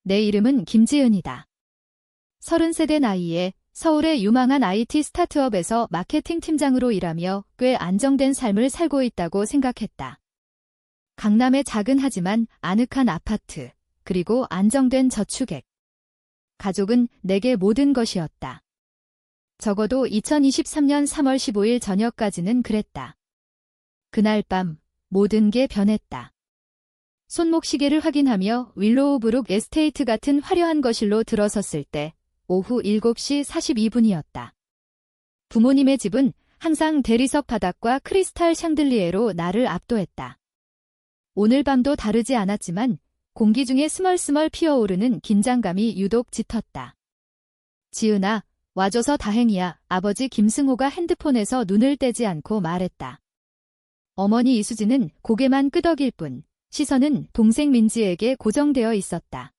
내 이름은 김지은이다. 30세 나이에 서울의 유망한 IT 스타트업에서 마케팅 팀장으로 일하며 꽤 안정된 삶을 살고 있다고 생각했다. 강남의 작은 하지만 아늑한 아파트, 그리고 안정된 저축액. 가족은 내게 모든 것이었다. 적어도 2023년 3월 15일 저녁까지는 그랬다. 그날 밤 모든 게 변했다. 손목시계를 확인하며 윌로우브룩 에스테이트 같은 화려한 거실로 들어섰을 때 오후 7시 42분이었다. 부모님의 집은 항상 대리석 바닥과 크리스탈 샹들리에로 나를 압도했다. 오늘 밤도 다르지 않았지만 공기 중에 스멀스멀 피어오르는 긴장감이 유독 짙었다. 지은아, 와줘서 다행이야. 아버지 김승호가 핸드폰에서 눈을 떼지 않고 말했다. 어머니 이수진은 고개만 끄덕일 뿐 시선은 동생 민지에게 고정되어 있었다.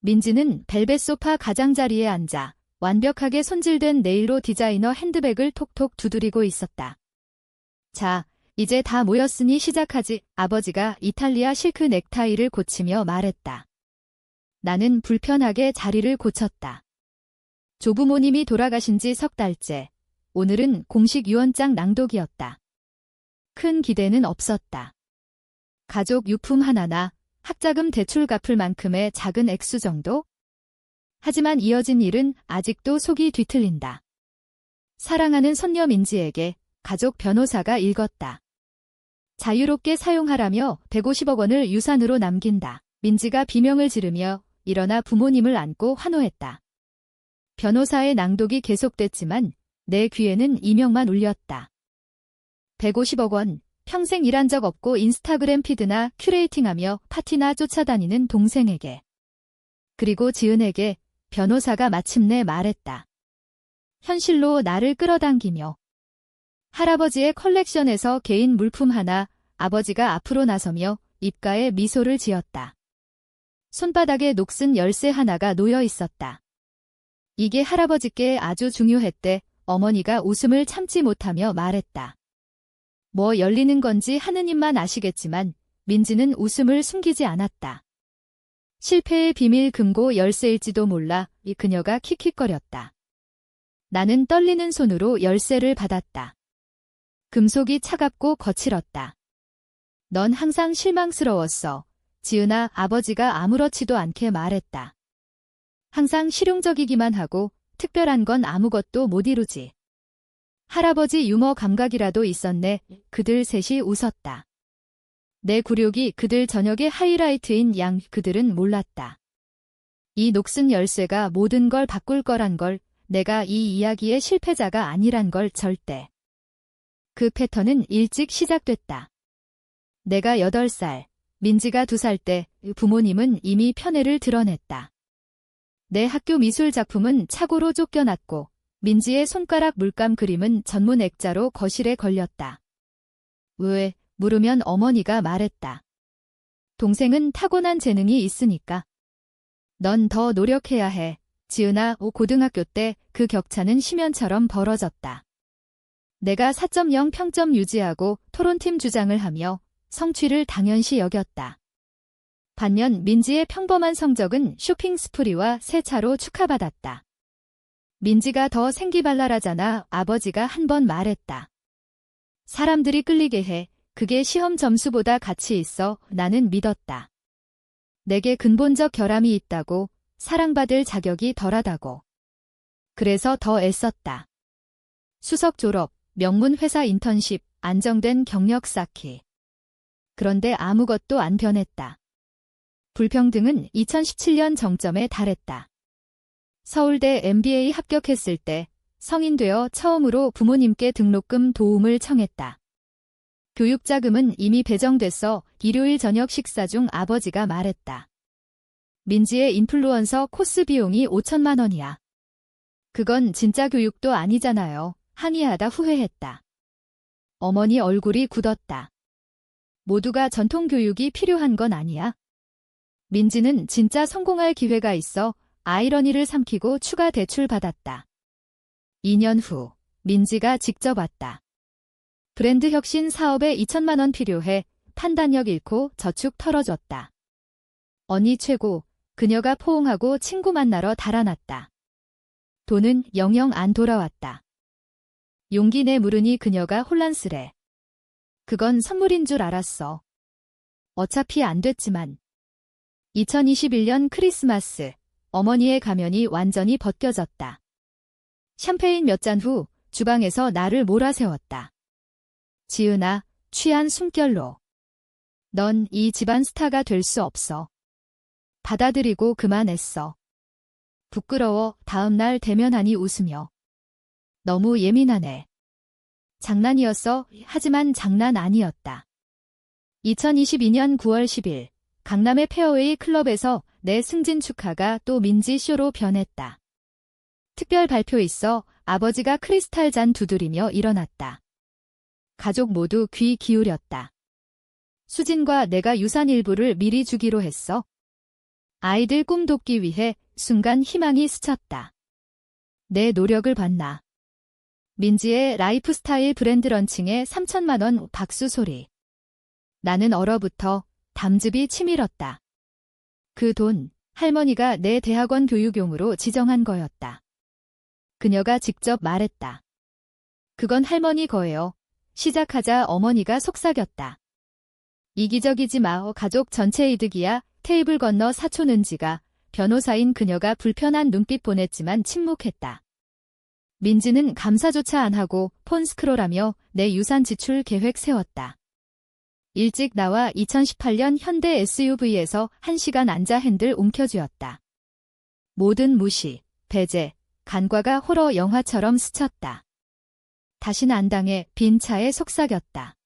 민지는 벨벳 소파 가장자리에 앉아 완벽하게 손질된 네일로 디자이너 핸드백을 톡톡 두드리고 있었다. 자, 이제 다 모였으니 시작하지. 아버지가 이탈리아 실크 넥타이를 고치며 말했다. 나는 불편하게 자리를 고쳤다. 조부모님이 돌아가신 지 석 달째. 오늘은 공식 유언장 낭독이었다. 큰 기대는 없었다. 가족 유품 하나나 학자금 대출 갚을 만큼의 작은 액수 정도? 하지만 이어진 일은 아직도 속이 뒤틀린다. 사랑하는 손녀 민지에게 가족 변호사가 읽었다. 자유롭게 사용하라며 150억 원을 유산으로 남긴다. 민지가 비명을 지르며 일어나 부모님을 안고 환호했다. 변호사의 낭독이 계속됐지만 내 귀에는 이명만 울렸다. 150억 원, 평생 일한 적 없고 인스타그램 피드나 큐레이팅하며 파티나 쫓아다니는 동생에게. 그리고 지은에게 변호사가 마침내 말했다. 현실로 나를 끌어당기며. 할아버지의 컬렉션에서 개인 물품 하나, 아버지가 앞으로 나서며 입가에 미소를 지었다. 손바닥에 녹슨 열쇠 하나가 놓여 있었다. 이게 할아버지께 아주 중요했대. 어머니가 웃음을 참지 못하며 말했다. 뭐 열리는 건지 하느님만 아시겠지만 민지는 웃음을 숨기지 않았다. 실패의 비밀 금고 열쇠일지도 몰라. 이 그녀가 킥킥거렸다. 나는 떨리는 손으로 열쇠를 받았다. 금속이 차갑고 거칠었다. 넌 항상 실망스러웠어. 지은아, 아버지가 아무렇지도 않게 말했다. 항상 실용적이기만 하고 특별한 건 아무것도 못 이루지. 할아버지 유머 감각이라도 있었네. 그들 셋이 웃었다. 내 굴욕이 그들 저녁의 하이라이트인 양 그들은 몰랐다. 이 녹슨 열쇠가 모든 걸 바꿀 거란 걸, 내가 이 이야기의 실패자가 아니란 걸 절대. 그 패턴은 일찍 시작됐다. 내가 8살, 민지가 2살 때 부모님은 이미 편애를 드러냈다. 내 학교 미술 작품은 착오로 쫓겨났고 민지의 손가락 물감 그림은 전문 액자로 거실에 걸렸다. 왜? 물으면 어머니가 말했다. 동생은 타고난 재능이 있으니까. 넌 더 노력해야 해. 지은아, 고등학교 때 그 격차는 심연처럼 벌어졌다. 내가 4.0 평점 유지하고 토론팀 주장을 하며 성취를 당연시 여겼다. 반면 민지의 평범한 성적은 쇼핑 스프리와 새 차로 축하받았다. 민지가 더 생기발랄하잖아. 아버지가 한 번 말했다. 사람들이 끌리게 해. 그게 시험 점수보다 가치 있어. 나는 믿었다. 내게 근본적 결함이 있다고, 사랑받을 자격이 덜하다고. 그래서 더 애썼다. 수석 졸업, 명문 회사 인턴십, 안정된 경력 쌓기. 그런데 아무것도 안 변했다. 불평등은 2017년 정점에 달했다. 서울대 MBA 합격했을 때 성인 되어 처음으로 부모님께 등록금 도움을 청했다. 교육자금은 이미 배정됐어. 일요일 저녁 식사 중 아버지가 말했다. 민지의 인플루언서 코스 비용이 5천만 원이야. 그건 진짜 교육도 아니잖아요. 항의하다 후회했다. 어머니 얼굴이 굳었다. 모두가 전통교육이 필요한 건 아니야. 민지는 진짜 성공할 기회가 있어. 아이러니를 삼키고 추가 대출 받았다. 2년 후 민지가 직접 왔다. 브랜드 혁신 사업에 2천만 원 필요해. 판단력 잃고 저축 털어줬다. 언니 최고. 그녀가 포옹하고 친구 만나러 달아났다. 돈은 영영 안 돌아왔다. 용기 내 물으니 그녀가 혼란스레. 그건 선물인 줄 알았어. 어차피 안 됐지만. 2021년 크리스마스, 어머니의 가면이 완전히 벗겨졌다. 샴페인 몇 잔 후 주방에서 나를 몰아세웠다. 지은아, 취한 숨결로. 넌 이 집안 스타가 될 수 없어. 받아들이고 그만했어. 부끄러워. 다음 날 대면하니 웃으며. 너무 예민하네. 장난이었어. 하지만 장난 아니었다. 2022년 9월 10일 강남의 페어웨이 클럽에서 내 승진 축하가 또 민지 쇼로 변했다. 특별 발표 있어. 아버지가 크리스탈 잔 두드리며 일어났다. 가족 모두 귀 기울였다. 수진과 내가 유산 일부를 미리 주기로 했어. 아이들 꿈 돕기 위해 순간 희망이 스쳤다. 내 노력을 봤나. 민지의 라이프스타일 브랜드 런칭에 3천만 원 박수 소리. 나는 얼어붙어 담즙이 치밀었다. 그 돈, 할머니가 내 대학원 교육용으로 지정한 거였다. 그녀가 직접 말했다. 그건 할머니 거예요. 시작하자 어머니가 속삭였다. 이기적이지 마. 가족 전체 이득이야. 테이블 건너 사촌 은지가, 변호사인 그녀가 불편한 눈빛 보냈지만 침묵했다. 민지는 감사조차 안 하고 폰 스크롤하며 내 유산 지출 계획 세웠다. 일찍 나와 2018년 현대 SUV에서 1시간 앉아 핸들 움켜쥐었다. 모든 무시, 배제, 간과가 호러 영화처럼 스쳤다. 다신 안 당해 빈 차에 속삭였다.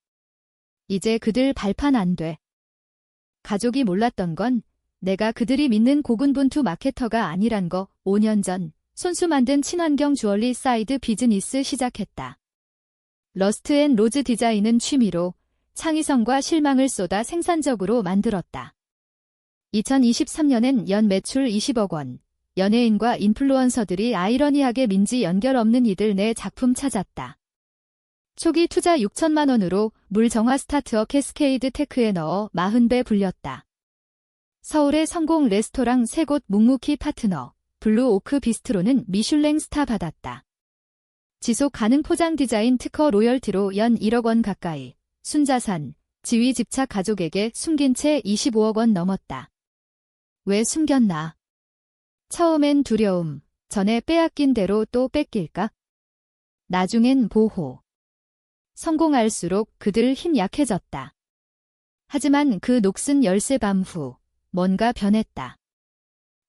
이제 그들 발판 안 돼. 가족이 몰랐던 건 내가 그들이 믿는 고군분투 마케터가 아니란 거. 5년 전 손수 만든 친환경 주얼리 사이드 비즈니스 시작했다. 러스트 앤 로즈 디자인은 취미로 창의성과 실망을 쏟아 생산적으로 만들었다. 2023년엔 연 매출 20억 원, 연예인과 인플루언서들이 아이러니하게 민지 연결 없는 이들 내 작품 찾았다. 초기 투자 6천만 원으로 물 정화 스타트업 캐스케이드 테크에 넣어 40배 불렸다. 서울의 성공 레스토랑 3곳 묵묵히 파트너, 블루 오크 비스트로는 미슐랭 스타 받았다. 지속 가능 포장 디자인 특허 로열티로 연 1억 원 가까이, 순자산, 지위 집착 가족에게 숨긴 채 25억 원 넘었다. 왜 숨겼나? 처음엔 두려움, 전에 빼앗긴 대로 또 뺏길까? 나중엔 보호. 성공할수록 그들 힘 약해졌다. 하지만 그 녹슨 열쇠 밤 후 뭔가 변했다.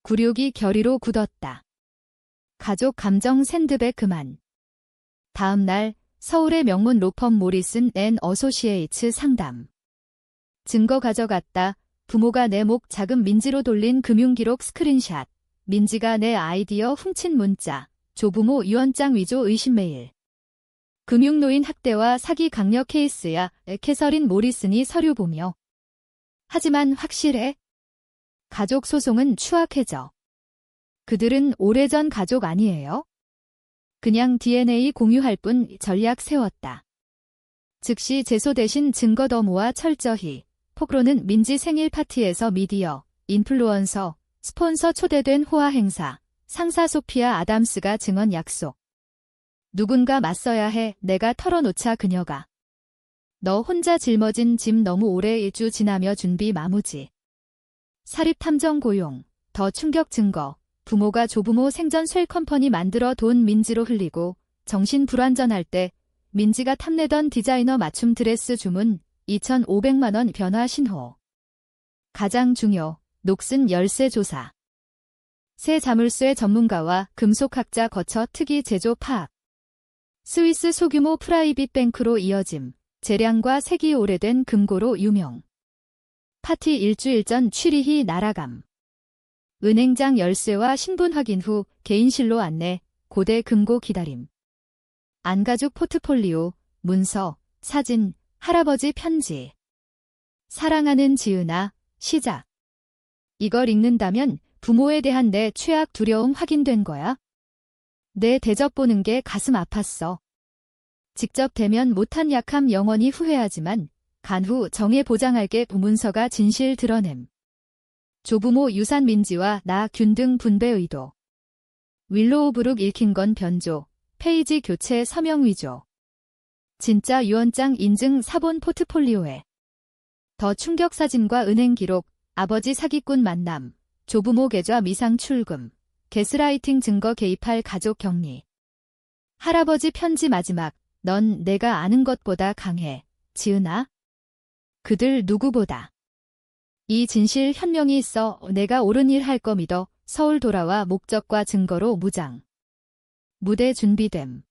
굴욕이 결의로 굳었다. 가족 감정 샌드백 그만. 다음 날 서울의 명문 로펌 모리슨 앤 어소시에이츠 상담. 증거 가져갔다. 부모가 내 목 자금 민지로 돌린 금융기록 스크린샷. 민지가 내 아이디어 훔친 문자. 조부모 유언장 위조 의심 메일. 금융노인 학대와 사기 강력 케이스야. 캐서린 모리슨이 서류 보며. 하지만 확실해? 가족 소송은 추악해져. 그들은 오래전 가족 아니에요? 그냥 DNA 공유할 뿐. 전략 세웠다. 즉시 제소 대신 증거 더 모아 철저히. 폭로는 민지 생일 파티에서 미디어, 인플루언서, 스폰서 초대된 호화 행사, 상사 소피아 아담스가 증언 약속. 누군가 맞서야 해. 내가 털어놓자. 그녀가. 너 혼자 짊어진 짐 너무 오래 1주 지나며 준비 마무지. 사립탐정 고용, 더 충격 증거. 부모가 조부모 생전 쉘컴퍼니 만들어 돈 민지로 흘리고 정신 불완전할 때 민지가 탐내던 디자이너 맞춤 드레스 주문 2,500만 원 변화 신호. 가장 중요, 녹슨 열쇠 조사. 새 자물쇠 전문가와 금속학자 거쳐 특이 제조 파악. 스위스 소규모 프라이빗 뱅크로 이어짐. 재량과 색이 오래된 금고로 유명. 파티 일주일 전 취리히 날아감. 은행장 열쇠와 신분 확인 후 개인실로 안내. 고대 금고 기다림. 안가죽 포트폴리오, 문서, 사진, 할아버지 편지. 사랑하는 지은아, 시작. 이걸 읽는다면 부모에 대한 내 최악 두려움 확인된 거야? 내 대접 보는 게 가슴 아팠어. 직접 대면 못한 약함 영원히 후회하지만 간후 정예 보장할게. 문서가 진실 드러냄. 조부모 유산 민지와 나 균등 분배 의도. 윌로우브룩 읽힌 건 변조. 페이지 교체 서명 위조. 진짜 유언장 인증 사본 포트폴리오에. 더 충격 사진과 은행 기록. 아버지 사기꾼 만남. 조부모 계좌 미상 출금. 게스라이팅 증거 개입할 가족 격리. 할아버지 편지 마지막. 넌 내가 아는 것보다 강해. 지은아. 그들 누구보다. 이 진실 현명히 있어 내가 옳은 일 할 거 믿어. 서울 돌아와 목적과 증거로 무장. 무대 준비됨.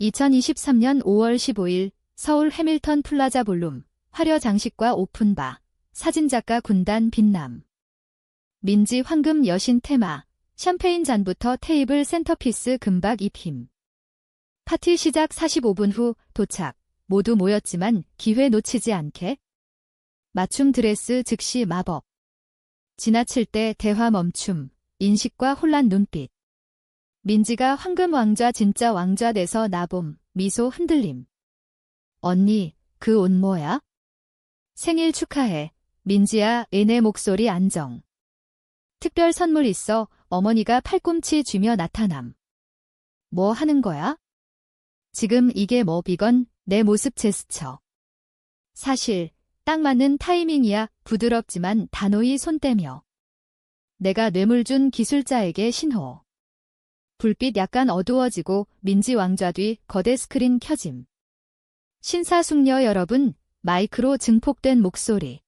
2023년 5월 15일 서울 해밀턴 플라자 볼룸 화려 장식과 오픈바. 사진작가 군단 빛남. 민지 황금 여신 테마. 샴페인 잔부터 테이블 센터피스 금박 입힘. 파티 시작 45분 후 도착. 모두 모였지만 기회 놓치지 않게. 맞춤 드레스 즉시 마법. 지나칠 때 대화 멈춤. 인식과 혼란 눈빛. 민지가 황금 왕좌 진짜 왕좌 돼서 나봄. 미소 흔들림. 언니, 그 옷 뭐야? 생일 축하해. 민지야, 애네 목소리 안정. 특별 선물 있어. 어머니가 팔꿈치 쥐며 나타남. 뭐 하는 거야? 지금 이게 뭐 비건? 내 모습 제스처. 사실 딱 맞는 타이밍이야. 부드럽지만 단호히 손 떼며. 내가 뇌물 준 기술자에게 신호. 불빛 약간 어두워지고 민지 왕좌 뒤 거대 스크린 켜짐. 신사숙녀 여러분, 마이크로 증폭된 목소리.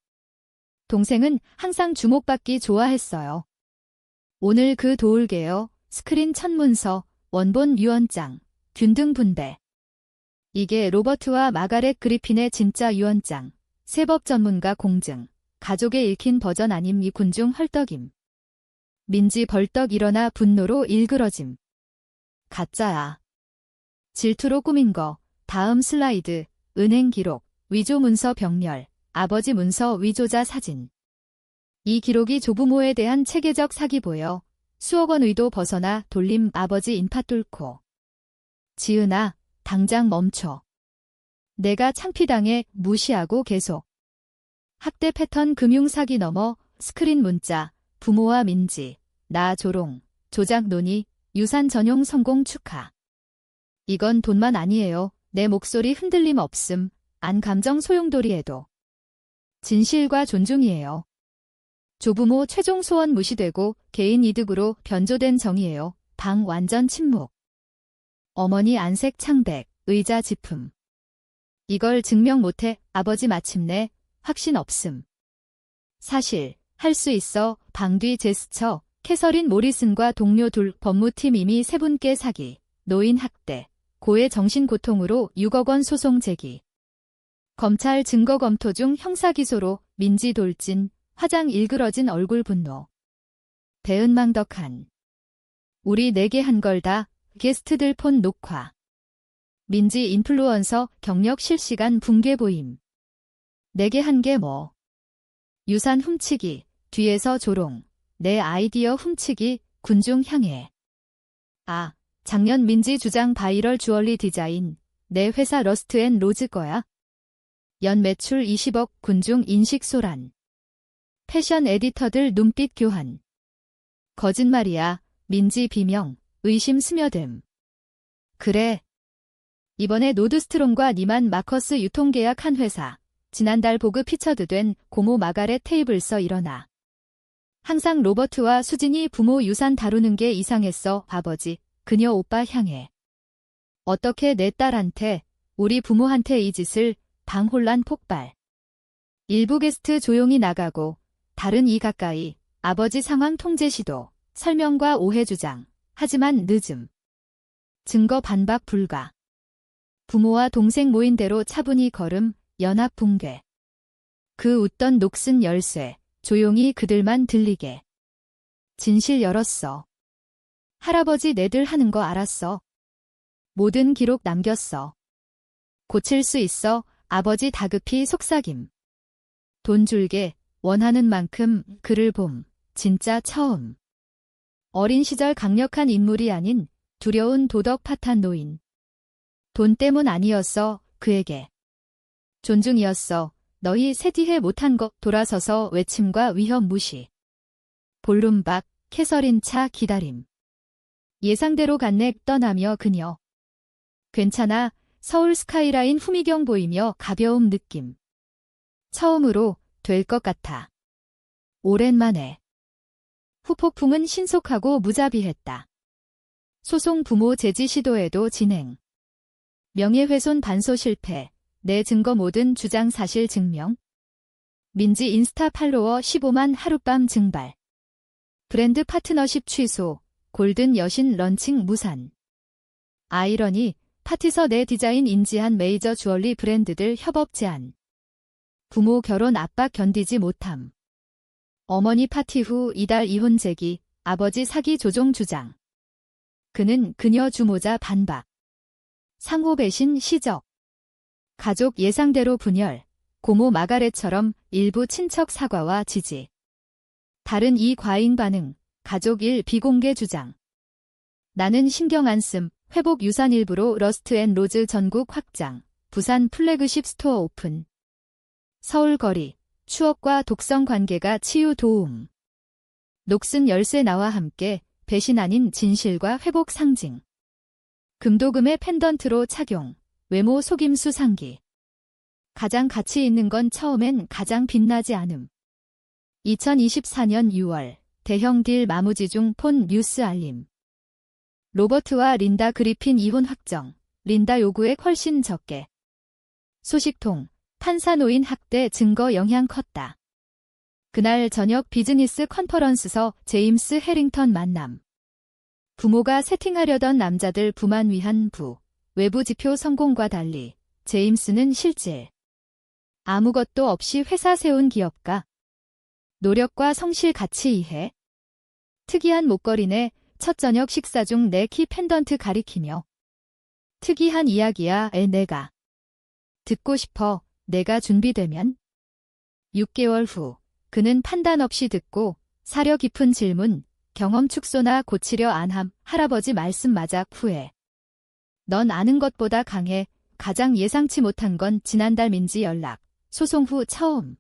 동생은 항상 주목받기 좋아했어요. 오늘 그 도울게요. 스크린 첫 문서, 원본 유언장, 균등 분배. 이게 로버트와 마가렛 그리핀의 진짜 유언장. 세법 전문가 공증. 가족의 읽힌 버전 아님. 이 군중 헐떡임. 민지 벌떡 일어나 분노로 일그러짐. 가짜야. 질투로 꾸민 거. 다음 슬라이드. 은행 기록. 위조 문서 병렬. 아버지 문서 위조자 사진. 이 기록이 조부모에 대한 체계적 사기 보여. 수억 원 의도 벗어나 돌림. 아버지 인파 뚫고. 지은아, 당장 멈춰. 내가 창피당해. 무시하고 계속. 학대 패턴 금융 사기 넘어. 스크린 문자. 부모와 민지. 나 조롱. 조작 논의. 유산 전용 성공 축하. 이건 돈만 아니에요. 내 목소리 흔들림 없음. 안 감정 소용돌이에도. 진실과 존중이에요. 조부모 최종 소원 무시되고 개인 이득으로 변조된 정의예요. 방 완전 침묵. 어머니 안색 창백. 의자 지품. 이걸 증명 못해. 아버지 마침내. 확신 없음. 사실 할 수 있어. 방 뒤 제스처. 캐서린 모리슨과 동료 둘. 법무팀 이미 세 분께 사기. 노인 학대. 고의 정신고통으로 6억 원 소송 제기. 검찰 증거 검토 중 형사기소로. 민지 돌진. 화장 일그러진 얼굴 분노. 대은망덕한. 우리 내게 한 걸 다. 게스트들 폰 녹화. 민지 인플루언서 경력 실시간 붕괴 보임. 내게 한 게 뭐. 유산 훔치기. 뒤에서 조롱. 내 아이디어 훔치기. 군중 향해. 아, 작년 민지 주장 바이럴 주얼리 디자인. 내 회사 러스트앤로즈 거야. 연 매출 20억. 군중 인식 소란. 패션 에디터들 눈빛 교환. 거짓말이야. 민지 비명. 의심 스며듦. 그래. 이번에 노드스트롬과 니만 마커스 유통계약 한 회사. 지난달 보급 피처드된 고모 마가렛 테이블서 일어나. 항상 로버트와 수진이 부모 유산 다루는 게 이상했어. 아버지. 그녀 오빠 향해. 어떻게 내 딸한테, 우리 부모한테 이 짓을. 방 혼란 폭발. 일부 게스트 조용히 나가고 다른 이 가까이. 아버지 상황 통제 시도. 설명과 오해 주장. 하지만 늦음. 증거 반박 불가. 부모와 동생 모인 대로 차분히 걸음. 연합 붕괴. 그 웃던 녹슨 열쇠. 조용히 그들만 들리게. 진실 열었어. 할아버지 내들 하는 거 알았어. 모든 기록 남겼어. 고칠 수 있어. 아버지 다급히 속삭임. 돈 줄게. 원하는 만큼. 그를 봄. 진짜 처음. 어린 시절 강력한 인물이 아닌 두려운 도덕 파탄 노인. 돈 때문 아니었어. 그에게. 존중이었어. 너희 세디해 못한 것. 돌아서서 외침과 위협 무시. 볼룸박, 캐서린 차 기다림. 예상대로 간넥 떠나며 그녀. 괜찮아. 서울 스카이라인 후미경 보이며 가벼움 느낌. 처음으로 될 것 같아. 오랜만에. 후폭풍은 신속하고 무자비했다. 소송 부모 제지 시도에도 진행. 명예훼손 반소 실패. 내 증거 모든 주장 사실 증명. 민지 인스타 팔로워 15만 하룻밤 증발. 브랜드 파트너십 취소. 골든 여신 런칭 무산. 아이러니, 파티서 내 디자인 인지한 메이저 주얼리 브랜드들 협업 제안. 부모 결혼 압박 견디지 못함. 어머니 파티 후 이달 이혼 제기, 아버지 사기 조종 주장. 그는 그녀 주모자 반박. 상호 배신 시적. 가족 예상대로 분열. 고모 마가렛처럼 일부 친척 사과와 지지. 다른 이 과잉 반응. 가족 일 비공개 주장. 나는 신경 안 씀. 회복 유산 일부로 러스트 앤 로즈 전국 확장. 부산 플래그십 스토어 오픈. 서울 거리. 추억과 독성 관계가 치유 도움. 녹슨 열쇠 나와 함께 배신 아닌 진실과 회복 상징. 금도금의 펜던트로 착용. 외모 속임수 상기. 가장 가치 있는 건 처음엔 가장 빛나지 않음. 2024년 6월 대형 딜 마무지 중 폰 뉴스 알림. 로버트와 린다 그리핀 이혼 확정. 린다 요구액 훨씬 적게. 소식통. 판사노인 학대 증거 영향 컸다. 그날 저녁 비즈니스 컨퍼런스서 제임스 해링턴 만남. 부모가 세팅하려던 남자들 부만 위한 부. 외부 지표 성공과 달리 제임스는 실질. 아무것도 없이 회사 세운 기업가. 노력과 성실 가치 이해. 특이한 목걸이네. 첫 저녁 식사 중 내 키 펜던트 가리키며. 특이한 이야기야. 내가. 듣고 싶어. 내가 준비되면. 6개월 후 그는 판단 없이 듣고 사려 깊은 질문. 경험 축소나 고치려 안함. 할아버지 말씀 맞아 후회. 넌 아는 것보다 강해. 가장 예상치 못한 건 지난달 민지 연락. 소송 후 처음.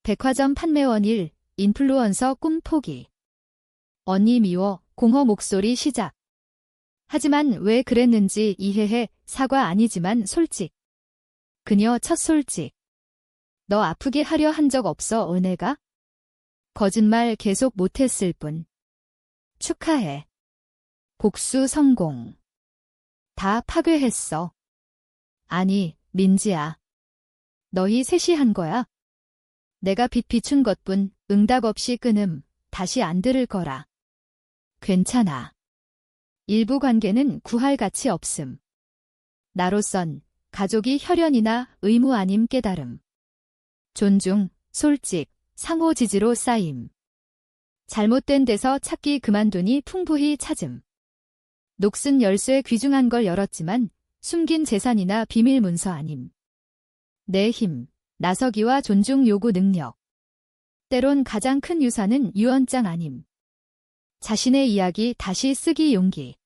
백화점 판매원 1. 인플루언서 꿈 포기. 언니 미워. 공허 목소리 시작. 하지만 왜 그랬는지 이해해. 사과 아니지만 솔직. 그녀 첫 솔직. 너 아프게 하려 한 적 없어 은혜가? 거짓말 계속 못했을 뿐. 축하해. 복수 성공. 다 파괴했어. 아니, 민지야. 너희 셋이 한 거야? 내가 빛 비춘 것뿐. 응답 없이 끊음. 다시 안 들을 거라. 괜찮아. 일부 관계는 구할 가치 없음. 나로선 가족이 혈연이나 의무 아님 깨달음. 존중, 솔직, 상호 지지로 쌓임. 잘못된 데서 찾기 그만두니 풍부히 찾음. 녹슨 열쇠 귀중한 걸 열었지만 숨긴 재산이나 비밀 문서 아님. 내 힘, 나서기와 존중 요구 능력. 때론 가장 큰 유산은 유언장 아님. 자신의 이야기 다시 쓰기 용기.